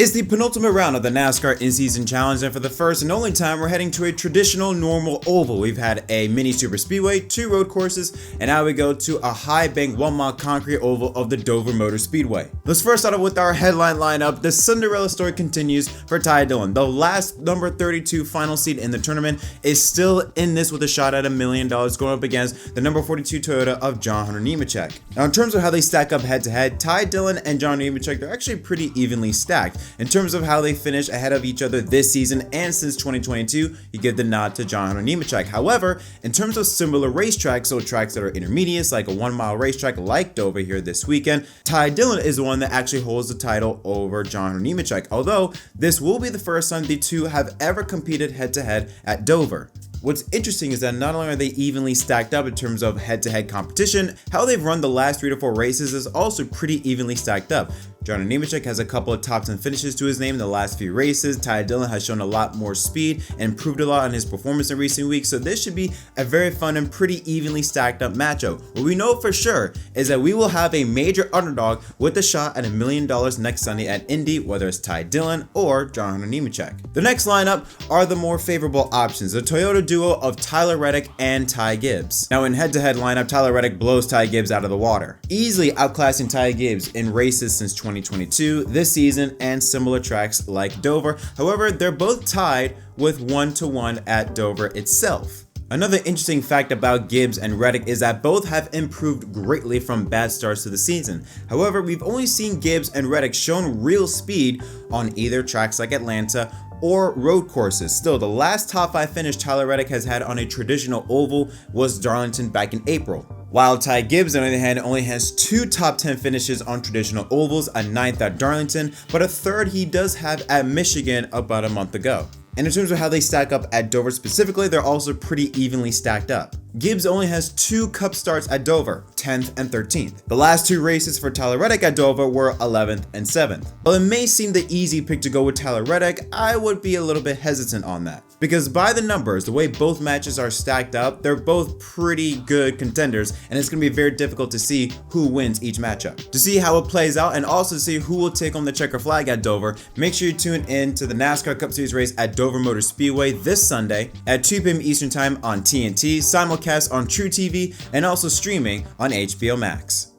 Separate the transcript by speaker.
Speaker 1: It's the penultimate round of the NASCAR In-Season Challenge, and for the first and only time, we're heading to a traditional normal oval. We've had a mini super speedway, 2 road courses, and now we go to a high bank 1-mile concrete oval of the Dover Motor Speedway. Let's first start off with our headline lineup. The Cinderella story continues for Ty Dillon. The last number 32 final seed in the tournament is still in this with a shot at $1 million going up against the number 42 Toyota of John Hunter Nemechek. Now, in terms of how they stack up head to head, Ty Dillon and John Nemechek, they're actually pretty evenly stacked. In terms of how they finish ahead of each other this season and since 2022, you give the nod to John Hunter Nemechek. However, in terms of similar racetracks, so tracks that are intermediates like a 1-mile racetrack like Dover here this weekend, Ty Dillon is the one that actually holds the title over John Hunter Nemechek, although this will be the first time the two have ever competed head to head at Dover. What's interesting is that not only are they evenly stacked up in terms of head-to-head competition, how they've run the last 3 to 4 races is also pretty evenly stacked up. John Nemechek has a couple of top 10 finishes to his name in the last few races. Ty Dillon has shown a lot more speed and improved a lot on his performance in recent weeks, so this should be a very fun and pretty evenly stacked up matchup. What we know for sure is that we will have a major underdog with a shot at $1 million next Sunday at Indy, whether it's Ty Dillon or John Hunter Nemechek. The next lineup are the more favorable options, the Toyota duo of Tyler Reddick and Ty Gibbs. Now, in head-to-head lineup, Tyler Reddick blows Ty Gibbs out of the water, easily outclassing Ty Gibbs in races since 2022, this season, and similar tracks like Dover. However, they're both tied with 1-1 at Dover itself. Another interesting fact about Gibbs and Reddick is that both have improved greatly from bad starts to the season. However, we've only seen Gibbs and Reddick shown real speed on either tracks like Atlanta or road courses. Still, the last top 5 finish Tyler Reddick has had on a traditional oval was Darlington back in April. While Ty Gibbs, on the other hand, only has 2 top 10 finishes on traditional ovals, a 9th at Darlington, but a 3rd he does have at Michigan about a month ago. And in terms of how they stack up at Dover specifically, they're also pretty evenly stacked up. Gibbs only has 2 Cup starts at Dover, 10th and 13th. The last 2 races for Tyler Reddick at Dover were 11th and 7th. While it may seem the easy pick to go with Tyler Reddick, I would be a little bit hesitant on that. Because by the numbers, the way both matches are stacked up, they're both pretty good contenders, and it's going to be very difficult to see who wins each matchup. To see how it plays out and also to see who will take on the checker flag at Dover, make sure you tune in to the NASCAR Cup Series race at Dover Motor Speedway this Sunday at 2 p.m. Eastern Time on TNT, simulcast on True TV, and also streaming on HBO Max.